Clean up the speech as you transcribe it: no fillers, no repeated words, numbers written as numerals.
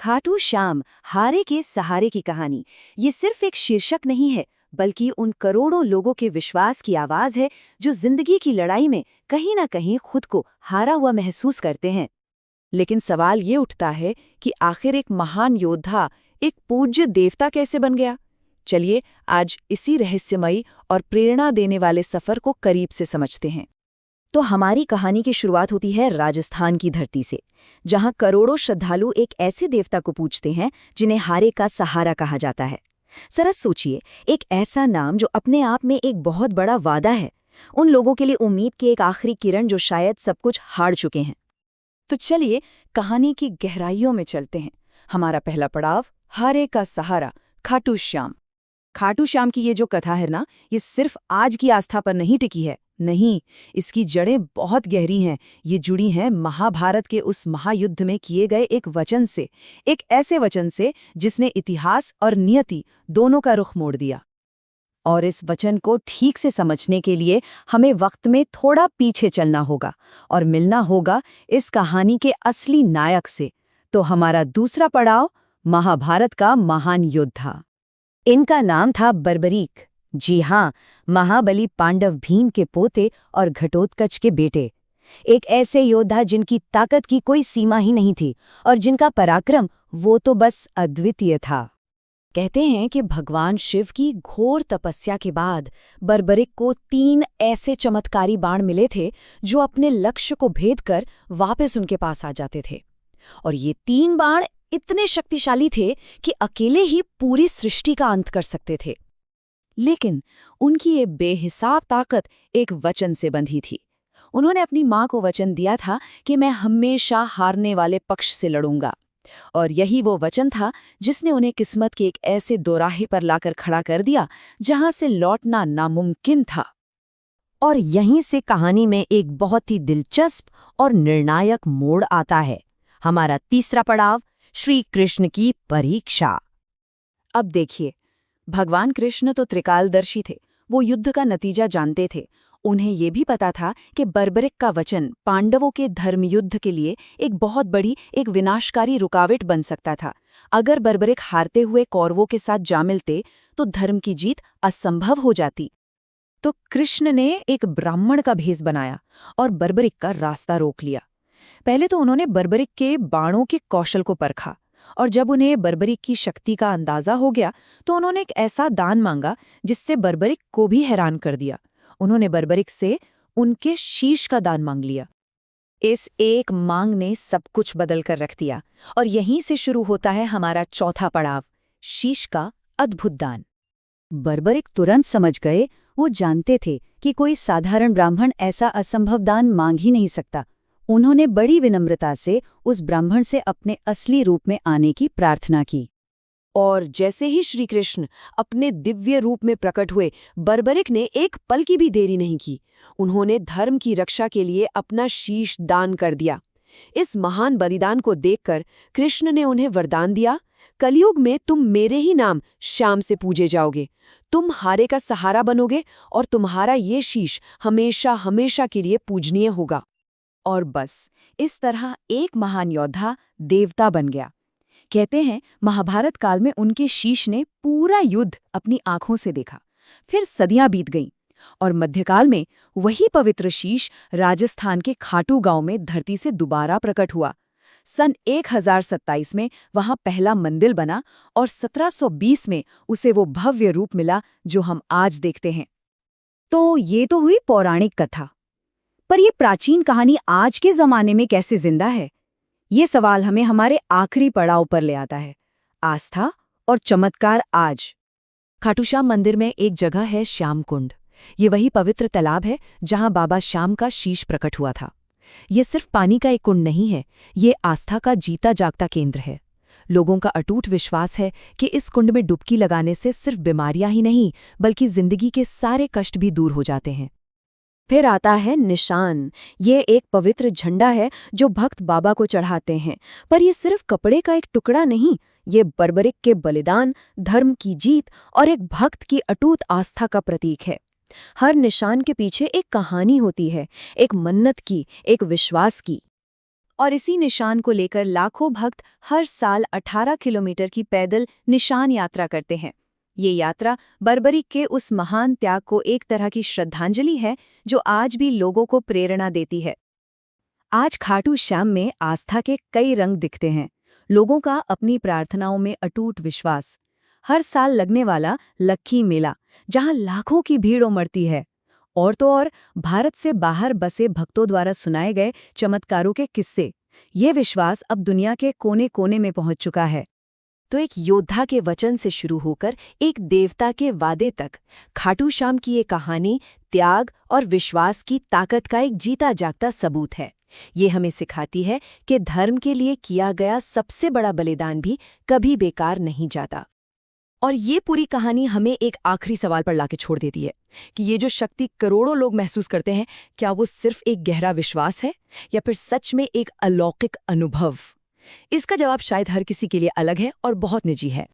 खाटू श्याम हारे के सहारे की कहानी ये सिर्फ एक शीर्षक नहीं है, बल्कि उन करोड़ों लोगों के विश्वास की आवाज है जो जिंदगी की लड़ाई में कहीं ना कहीं खुद को हारा हुआ महसूस करते हैं। लेकिन सवाल ये उठता है कि आखिर एक महान योद्धा एक पूज्य देवता कैसे बन गया। चलिए आज इसी रहस्यमयी और प्रेरणा देने वाले सफर को करीब से समझते हैं। तो हमारी कहानी की शुरुआत होती है राजस्थान की धरती से, जहां करोड़ों श्रद्धालु एक ऐसे देवता को पूजते हैं जिन्हें हारे का सहारा कहा जाता है। जरा सोचिए, एक ऐसा नाम जो अपने आप में एक बहुत बड़ा वादा है, उन लोगों के लिए उम्मीद की एक आखिरी किरण जो शायद सब कुछ हार चुके हैं। तो चलिए कहानी की गहराइयों में चलते हैं। हमारा पहला पड़ाव हारे का सहारा, खाटू श्याम। खाटू श्याम की ये जो कथा है ना, ये सिर्फ आज की आस्था पर नहीं टिकी है। नहीं, इसकी जड़ें बहुत गहरी हैं। ये जुड़ी हैं महाभारत के उस महायुद्ध में किए गए एक वचन से, एक ऐसे वचन से जिसने इतिहास और नियति दोनों का रुख मोड़ दिया। और इस वचन को ठीक से समझने के लिए हमें वक्त में थोड़ा पीछे चलना होगा और मिलना होगा इस कहानी के असली नायक से। तो हमारा दूसरा पड़ाव महाभारत का महान योद्धा। इनका नाम था बर्बरीक। जी हाँ, महाबली पांडव भीम के पोते और घटोत्कच के बेटे। एक ऐसे योद्धा जिनकी ताकत की कोई सीमा ही नहीं थी और जिनका पराक्रम वो तो बस अद्वितीय था। कहते हैं कि भगवान शिव की घोर तपस्या के बाद बर्बरिक को 3 ऐसे चमत्कारी बाण मिले थे जो अपने लक्ष्य को भेद कर वापस उनके पास आ जाते थे। और ये 3 बाण इतने शक्तिशाली थे कि अकेले ही पूरी सृष्टि का अंत कर सकते थे। लेकिन उनकी ये बेहिसाब ताकत एक वचन से बंधी थी। उन्होंने अपनी माँ को वचन दिया था कि मैं हमेशा हारने वाले पक्ष से लड़ूंगा। और यही वो वचन था जिसने उन्हें किस्मत के एक ऐसे दोराहे पर लाकर खड़ा कर दिया जहां से लौटना नामुमकिन था। और यहीं से कहानी में एक बहुत ही दिलचस्प और निर्णायक मोड़ आता है। हमारा तीसरा पड़ाव श्री कृष्ण की परीक्षा। अब देखिए, भगवान कृष्ण तो त्रिकालदर्शी थे। वो युद्ध का नतीजा जानते थे। उन्हें ये भी पता था कि बर्बरिक का वचन पांडवों के धर्मयुद्ध के लिए एक बहुत बड़ी, एक विनाशकारी रुकावट बन सकता था। अगर बर्बरिक हारते हुए कौरवों के साथ जा मिलते तो धर्म की जीत असंभव हो जाती। तो कृष्ण ने एक ब्राह्मण का भेष बनाया और बर्बरिक का रास्ता रोक लिया। पहले तो उन्होंने बर्बरिक के बाणों के कौशल को परखा, और जब उन्हें बर्बरिक की शक्ति का अंदाजा हो गया तो उन्होंने एक ऐसा दान मांगा जिससे बर्बरिक को भी हैरान कर दिया। उन्होंने बर्बरिक से उनके शीश का दान मांग लिया। इस एक मांग ने सब कुछ बदल कर रख दिया। और यहीं से शुरू होता है हमारा चौथा पड़ाव, शीश का अद्भुत दान। बर्बरिक तुरंत समझ गए। वो जानते थे कि कोई साधारण ब्राह्मण ऐसा असंभव दान मांग ही नहीं सकता। उन्होंने बड़ी विनम्रता से उस ब्राह्मण से अपने असली रूप में आने की प्रार्थना की। और जैसे ही श्री कृष्ण अपने दिव्य रूप में प्रकट हुए, बर्बरिक ने एक पल की भी देरी नहीं की। उन्होंने धर्म की रक्षा के लिए अपना शीश दान कर दिया। इस महान बलिदान को देखकर कृष्ण ने उन्हें वरदान दिया, कलयुग में तुम मेरे ही नाम श्याम से पूजे जाओगे। तुम हारे का सहारा बनोगे और तुम्हारा ये शीश हमेशा हमेशा के लिए पूजनीय होगा। और बस इस तरह एक महान योद्धा देवता बन गया। कहते हैं महाभारत काल में उनके शीश ने पूरा युद्ध अपनी आंखों से देखा। फिर सदियां बीत गईं और मध्यकाल में वही पवित्र शीश राजस्थान के खाटू गांव में धरती से दोबारा प्रकट हुआ। सन 1027 में वहां पहला मंदिर बना और 1720 में उसे वो भव्य रूप मिला जो हम आज देखते हैं। तो ये तो हुई पौराणिक कथा, पर ये प्राचीन कहानी आज के जमाने में कैसे जिंदा है? ये सवाल हमें हमारे आखिरी पड़ाव पर ले आता है, आस्था और चमत्कार आज। खाटू श्याम मंदिर में एक जगह है श्याम कुंड। ये वही पवित्र तालाब है जहां बाबा श्याम का शीश प्रकट हुआ था। ये सिर्फ पानी का एक कुंड नहीं है, ये आस्था का जीता जागता केंद्र है। लोगों का अटूट विश्वास है कि इस कुंड में डुबकी लगाने से सिर्फ बीमारियां ही नहीं, बल्कि जिंदगी के सारे कष्ट भी दूर हो जाते हैं। फिर आता है निशान। ये एक पवित्र झंडा है जो भक्त बाबा को चढ़ाते हैं। पर ये सिर्फ कपड़े का एक टुकड़ा नहीं, ये बर्बरिक के बलिदान, धर्म की जीत और एक भक्त की अटूट आस्था का प्रतीक है। हर निशान के पीछे एक कहानी होती है, एक मन्नत की, एक विश्वास की। और इसी निशान को लेकर लाखों भक्त हर साल 18 किलोमीटर की पैदल निशान यात्रा करते हैं। ये यात्रा बर्बरिक के उस महान त्याग को एक तरह की श्रद्धांजलि है जो आज भी लोगों को प्रेरणा देती है। आज खाटू श्याम में आस्था के कई रंग दिखते हैं। लोगों का अपनी प्रार्थनाओं में अटूट विश्वास, हर साल लगने वाला लक्खी मेला जहां लाखों की भीड़ उमड़ती है, और तो और भारत से बाहर बसे भक्तों द्वारा सुनाए गए चमत्कारों के किस्से। ये विश्वास अब दुनिया के कोने कोने में पहुंच चुका है। तो एक योद्धा के वचन से शुरू होकर एक देवता के वादे तक, खाटू श्याम की ये कहानी त्याग और विश्वास की ताकत का एक जीता जागता सबूत है। ये हमें सिखाती है कि धर्म के लिए किया गया सबसे बड़ा बलिदान भी कभी बेकार नहीं जाता। और ये पूरी कहानी हमें एक आखिरी सवाल पर लाके छोड़ देती है कि ये जो शक्ति करोड़ों लोग महसूस करते हैं, क्या वो सिर्फ एक गहरा विश्वास है या फिर सच में एक अलौकिक अनुभव? इसका जवाब शायद हर किसी के लिए अलग है और बहुत निजी है।